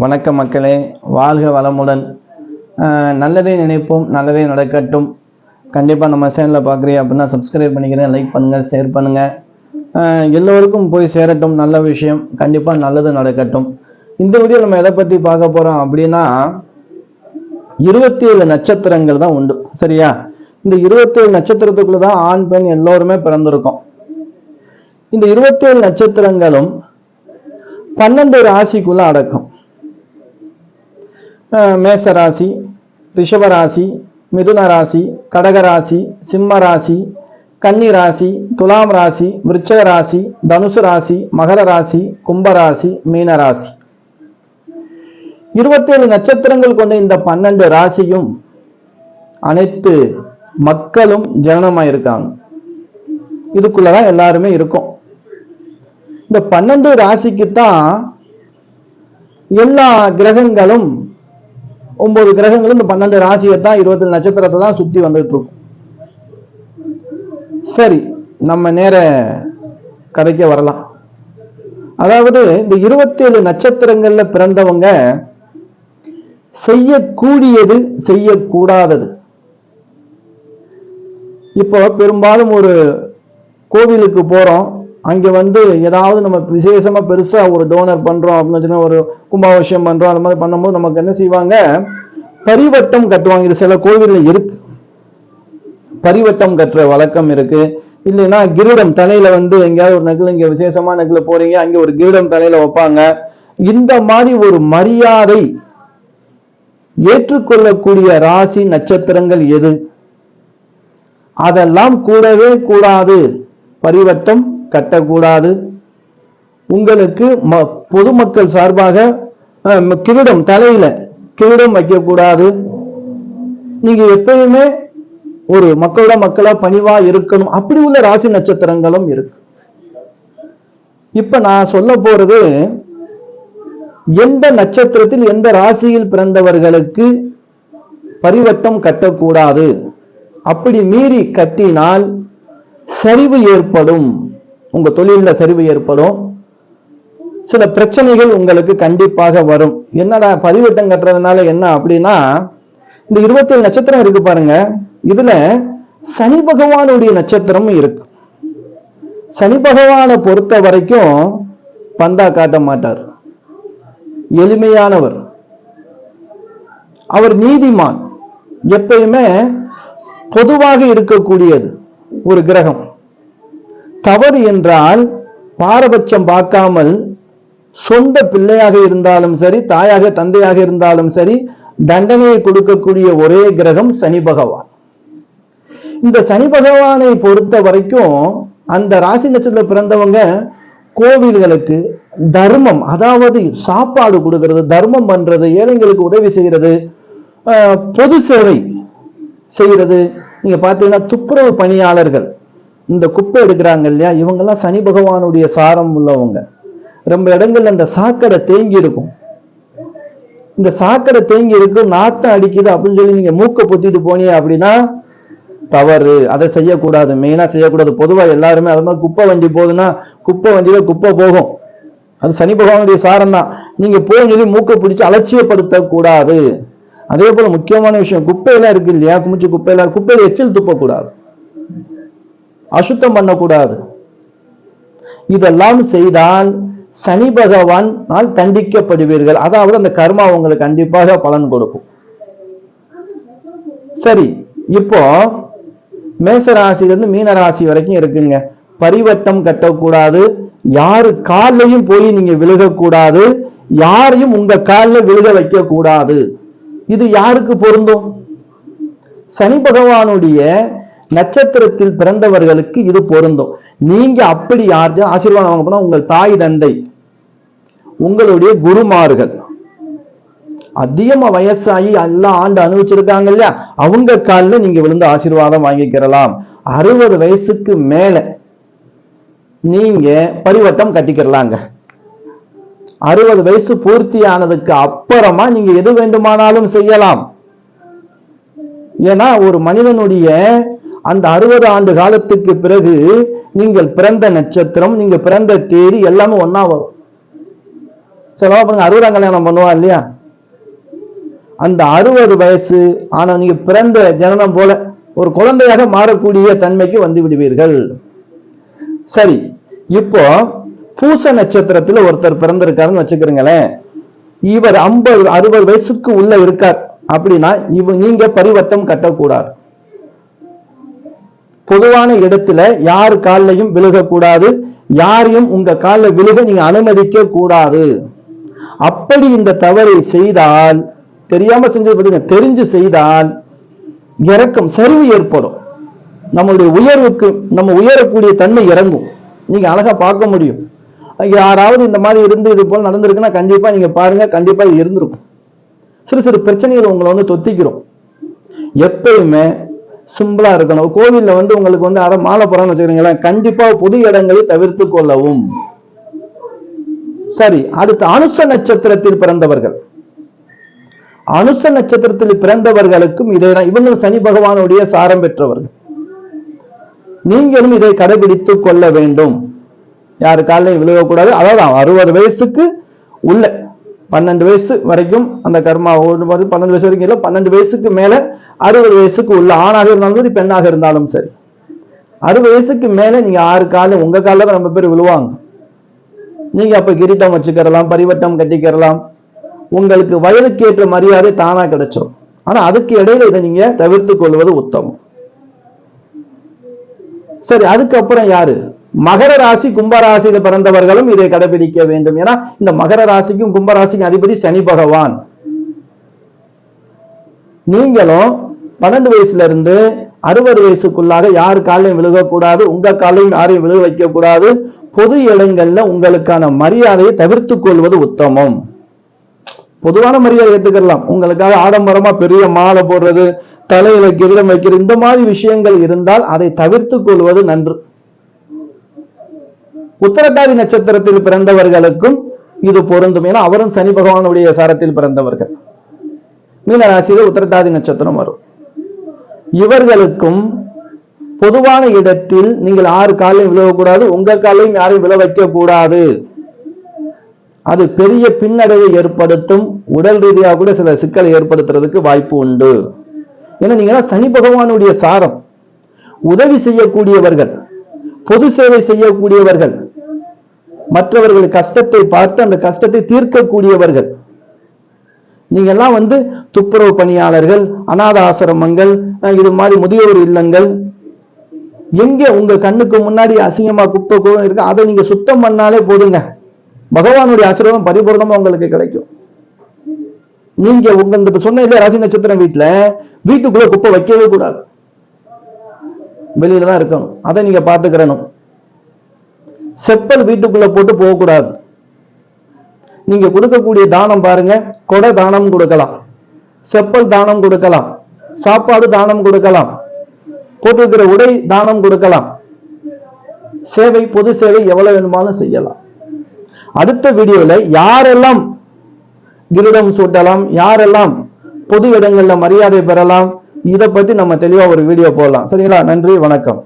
வணக்கம் மக்களே, வாழ்க வளமுடன். நல்லதே நினைப்போம், நல்லதே நடக்கட்டும். கண்டிப்பாக நம்ம சேனலில் பார்க்குறீங்க அப்படின்னா சப்ஸ்கிரைப் பண்ணிக்கிறேன், லைக் பண்ணுங்கள், ஷேர் பண்ணுங்கள். எல்லோருக்கும் போய் சேரட்டும் நல்ல விஷயம். கண்டிப்பாக நல்லது நடக்கட்டும். இந்த வீடியோ நம்ம எதை பற்றி பார்க்க போகிறோம் அப்படின்னா 27 நட்சத்திரங்கள் தான் உண்டு. சரியா? இந்த 27 நட்சத்திரத்துக்குள்ள தான் ஆண் பெண் எல்லோருமே பிறந்திருக்கோம். இந்த 27 நட்சத்திரங்களும் 12 ராசிக்குள்ள அடக்கும். மேச ராசி, ரிஷப ராசி, மிதுன ராசி, கடக ராசி, சிம்ம ராசி, கன்னி ராசி, துலாம் ராசி, விருச்சக ராசி, தனுசு ராசி, மகர ராசி, கும்பராசி, மீன ராசி. 27 நட்சத்திரங்கள் கொண்ட இந்த 12 ராசியும் அனைத்து மக்களும் ஜனனமாயிருக்காங்க. இதுக்குள்ளதான் எல்லாருமே இருக்கும். இந்த 12 ராசிக்கு தான் எல்லா கிரகங்களும் 9 கிரகங்களும் இந்த 12 ராசியை தான் 27 நட்சத்திரத்தை தான் சுத்தி வந்துட்டு இருக்கும். சரி, நம்ம நேர கதைக்கு வரலாம். அதாவது இந்த 27 நட்சத்திரங்கள்ல பிறந்தவங்க செய்யக்கூடியது, செய்யக்கூடாதது. இப்போ பெரும்பாலும் ஒரு கோவிலுக்கு போறோம், அங்க ஏதாவது நம்ம விசேஷமா பெருசா ஒரு டோனர் பண்றோம் அப்படின்னு ஒரு கும்பாபிஷேகம் பண்றோம். அந்த மாதிரி பண்ணும்போது நமக்கு என்ன செய்வாங்க, பரிவட்டம் கட்டுவாங்க. இது சில கோவில்ல இருக்கு, பரிவட்டம் கட்டுற வழக்கம் இருக்கு. இல்லைன்னா கிரீடம் தலையில எங்கேயாவது ஒரு நகல், இங்க விசேஷமா நகல போறீங்க, அங்க ஒரு கிரீடம் தலையில வைப்பாங்க. இந்த மாதிரி ஒரு மரியாதை ஏற்றுக்கொள்ளக்கூடிய ராசி நட்சத்திரங்கள் எது? அதெல்லாம் கூடவே கூடாது. பரிவட்டம் கட்டக்கூடாது. உங்களுக்கு பொதுமக்கள் சார்பாக கிரீடம் தலையில கிரீடம் வைக்கக்கூடாது. நீங்க எப்பயுமே ஒரு மக்களா பணிவா இருக்கணும். அப்படி உள்ள ராசி நட்சத்திரங்களும் இருக்கு. இப்ப நான் சொல்ல போறது எந்த நட்சத்திரத்தில் எந்த ராசியில் பிறந்தவர்களுக்கு பரிவட்டம் கட்டக்கூடாது. அப்படி மீறி கட்டினால் சரிவு ஏற்படும். உங்க தொழில சரிவு ஏற்படும். சில பிரச்சனைகள் உங்களுக்கு கண்டிப்பாக வரும். என்னடா பரிவட்டம் கட்டுறதுனால என்ன அப்படின்னா, இந்த 27 நட்சத்திரம் இருக்கு பாருங்க, இதுல சனி பகவானுடைய நட்சத்திரம் இருக்கு. சனி பகவானை பொறுத்த வரைக்கும் பந்தா காட்ட மாட்டார், எளிமையானவர், அவர் நீதிமான். எப்பயுமே பொதுவாக இருக்கக்கூடியது ஒரு கிரகம். தவறு என்றால் பாரபட்சம் பார்க்காமல் சொந்த பிள்ளையாக இருந்தாலும் சரி, தாயாக தந்தையாக இருந்தாலும் சரி, தண்டனையை கொடுக்கக்கூடிய ஒரே கிரகம் சனி பகவான். இந்த சனி பகவானை பொறுத்த வரைக்கும் அந்த ராசி நட்சத்திரத்தில் பிறந்தவங்க கோவில்களுக்கு தர்மம், அதாவது சாப்பாடு கொடுக்கிறது, தர்மம் பண்றது, ஏழைங்களுக்கு உதவி செய்யறது, பொது சேவை செய்யறது. நீங்க பாத்தீங்கன்னா துப்புரவு பணியாளர்கள், இந்த குப்பை எடுக்கிறாங்க இல்லையா, இவங்கெல்லாம் சனி பகவானுடைய சாரம் உள்ளவங்க. ரொம்ப இடங்கள்ல அந்த சாக்கடை தேங்கி இருக்கும். இந்த சாக்கடை தேங்கி இருக்கு, நாட்டம் அடிக்குது அப்படின்னு சொல்லி நீங்க மூக்க பொத்திட்டு போனீங்க அப்படின்னா தவறு. அதை செய்யக்கூடாது, மெயினா செய்யக்கூடாது. பொதுவா எல்லாருமே அது மாதிரி குப்பை வண்டி போகுதுன்னா குப்பை வண்டியில குப்பை போகும், அது சனி பகவானுடைய சாரம் தான். நீங்க போய் சொல்லி மூக்க பிடிச்சு அலட்சியப்படுத்த கூடாது. அதே போல முக்கியமான விஷயம், குப்பையெல்லாம் இருக்கு இல்லையா, குமிச்சு குப்பையெல்லாம், குப்பையில எச்சில் துப்பக்கூடாது, அசுத்தம் பண்ணக்கூடாது. இதெல்லாம் செய்தால் சனி பகவானால் தண்டிக்கப்படுவீர்கள். அதாவது அந்த கர்மா உங்களுக்கு கண்டிப்பாக பலன் கொடுக்கும். சரி, இப்போ மேச ராசியிலிருந்து மீன ராசி வரைக்கும் இருக்குங்க. பரிவட்டம் கட்டக்கூடாது, யாரு காலையும் போய் நீங்க விழுகக்கூடாது, யாரையும் உங்க காலில் விழுக வைக்க கூடாது. இது யாருக்கு பொருந்தும்? சனி பகவானுடைய நட்சத்திரத்தில் பிறந்தவர்களுக்கு இது பொருந்தும். நீங்க அப்படி யார்கிட்ட ஆசீர்வாதம் வாங்க போனா உங்கள் தாய் தந்தை, உங்களுடைய குருமார்கள், அதிகமா வயசாகி எல்லாம் ஆண்டு அனுபவிச்சிருக்காங்க இல்லையா, அவங்க காலில் நீங்க விழுந்து ஆசீர்வாதம் வாங்கிக்கிறலாம். 60 வயசுக்கு மேல நீங்க பரிவட்டம் கட்டிக்கிறலாங்க. 60 வயசு பூர்த்தி ஆனதுக்கு அப்புறமா நீங்க எது வேண்டுமானாலும் செய்யலாம். ஏன்னா ஒரு மனிதனுடைய அந்த 60 ஆண்டு காலத்துக்கு பிறகு நீங்கள் பிறந்த நட்சத்திரம், நீங்க பிறந்த தேதி எல்லாமே ஒன்னா வரும். சிலவா பண்ணுங்க 60ஆம் கல்யாணம் பண்ணுவான் இல்லையா, அந்த 60 வயசு ஆனா நீங்க பிறந்த ஜனனம் போல ஒரு குழந்தையாக மாறக்கூடிய தன்மைக்கு வந்து விடுவீர்கள். சரி, இப்போ பூச நட்சத்திரத்துல ஒருத்தர் பிறந்திருக்காருன்னு வச்சுக்கிறீங்களேன், இவர் 50-60 வயசுக்கு உள்ள இருக்கார் அப்படின்னா நீங்க பரிவட்டம் கட்டக்கூடாது. பொதுவான இடத்துல யாரு காலையும் விழுகக்கூடாது, யாரையும் உங்க காலில் விழுக நீங்க அனுமதிக்க கூடாது. அப்படி இந்த தவறை செய்தால், தெரியாம செஞ்சு விடுங்க, தெரிஞ்சு செய்தால் இறக்கம் சரிவு ஏற்படும். நம்மளுடைய உயர்வுக்கு நம்ம உயரக்கூடிய தன்மை இறங்கும். நீங்க அழகா பார்க்க முடியும். யாராவது இந்த மாதிரி இருந்து இது போல நடந்திருக்குன்னா கண்டிப்பா நீங்க பாருங்க, கண்டிப்பா இது இருந்திருக்கும். சிறு சிறு பிரச்சனைகள் உங்களை வந்து தொத்திக்கிறோம். எப்பயுமே சிம்பிளா இருக்கணும். கோவில்ல வந்து உங்களுக்கு வந்து அரை மாலை போறான்னு வச்சுக்கிறீங்களா, கண்டிப்பா பொது இடங்களை தவிர்த்து கொள்ளவும். சரி, அடுத்து அனுச நட்சத்திரத்தில் பிறந்தவர்கள். அனுச நட்சத்திரத்தில் பிறந்தவர்களுக்கும் இதேதான். இவங்க சனி பகவானுடைய சாரம் பெற்றவர்கள். நீங்களும் இதை கடைபிடித்துக் கொள்ள வேண்டும். யாரு காலையும் விழுகக்கூடாது. அதாவது 60 வயசுக்கு உள்ள 12 வயசு வரைக்கும் அந்த கர்மா 12 வயசு வரைக்கும் இல்லை, 12 வயசுக்கு மேல 60 வயசுக்கு உள்ள ஆணாக இருந்தாலும் சரி பெண்ணாக இருந்தாலும் சரி, 60 வயசுக்கு மேல நீங்க 6 காலம் உங்க காலில் தான் ரொம்ப பேர் விழுவாங்க. நீங்க அப்ப கிரீட்டம் வச்சுக்கிறலாம், பரிவட்டம் கட்டிக்கிறலாம், உங்களுக்கு வயதுக்கு ஏற்ற மரியாதை தானா கிடைச்சிடும். ஆனா அதுக்கு இடையில இதை நீங்க தவிர்த்து கொள்வது உத்தமம். சரி, அதுக்கப்புறம் யாரு? மகர ராசி கும்பராசியில பிறந்தவர்களும் இதை கடைபிடிக்க வேண்டும். ஏன்னா இந்த மகர ராசிக்கும் கும்பராசிக்கும் அதிபதி சனி பகவான். நீங்களும் 12 வயசுல இருந்து 60 வயசுக்குள்ளாக யாரு காலையும் விழுகக்கூடாது, உங்க காலையும் யாரையும் விழுக வைக்க கூடாது. பொது இடங்கள்ல உங்களுக்கான மரியாதையை தவிர்த்து கொள்வது உத்தமம். பொதுவான மரியாதை ஏற்றுக்கலாம். உங்களுக்காக ஆடம்பரமா பெரிய மாலை போடுறது, தலையில கிரீடம் வைக்கிறது, இந்த மாதிரி விஷயங்கள் இருந்தால் அதை தவிர்த்து கொள்வது நன்று. உத்திரட்டாதி நட்சத்திரத்தில் பிறந்தவர்களுக்கும் இது பொருந்தும். ஏன்னா அவரும் சனி பகவானுடைய சாரத்தில் பிறந்தவர்கள். மீன ராசியில உத்திரட்டாதி நட்சத்திரம் வரும். இவர்களுக்கும் பொதுவான இடத்தில் நீங்கள் 6 காலையும் விழுவக்கூடாது, உங்க காலையும் யாரையும் விழ வைக்க கூடாது. அது பெரிய பின்னடைவை ஏற்படுத்தும். உடல் ரீதியாக கூட சில சிக்கலை ஏற்படுத்துறதுக்கு வாய்ப்பு உண்டு. ஏன்னா நீங்க சனி பகவானுடைய சாரம். உதவி செய்யக்கூடியவர்கள், பொது சேவை செய்யக்கூடியவர்கள், மற்றவர்கள் கஷ்டத்தை பார்த்து அந்த கஷ்டத்தை தீர்க்கக்கூடியவர்கள். நீங்க எல்லாம் வந்து துப்புரவு பணியாளர்கள், அநாத ஆசிரமங்கள், இது மாதிரி முதியோர் இல்லங்கள், எங்க உங்க கண்ணுக்கு முன்னாடி அசிங்கமா குப்பை இருக்கு, அதை நீங்க சுத்தம் பண்ணாலே போதுங்க. பகவானுடைய ஆசீர்வாதம் பரிபூர்ணமா உங்களுக்கு கிடைக்கும். நீங்க உங்க சொன்ன இல்லையா ராசி நட்சத்திரம் வீட்டுக்குள்ள குப்பை வைக்கவே கூடாது, வெளியில தான் இருக்கணும். அதை நீங்க பாத்துக்கிறணும். செப்பல் வீட்டுக்குள்ள போட்டு போகக்கூடாது. நீங்க கொடுக்கக்கூடிய தானம் பாருங்க, கொடை தானம் கொடுக்கலாம், செப்பல் தானம் கொடுக்கலாம், சாப்பாடு தானம் கொடுக்கலாம், போட்டிருக்கிற உடை தானம் கொடுக்கலாம். சேவை, பொது சேவை எவ்வளவு வேணுமாலும் செய்யலாம். அடுத்த வீடியோல யாரெல்லாம் கிரீடம் சூட்டலாம், யாரெல்லாம் பொது இடங்கள்ல மரியாதை பெறலாம், இதை பத்தி நம்ம தெளிவா ஒரு வீடியோ போடலாம். சரிங்களா? நன்றி, வணக்கம்.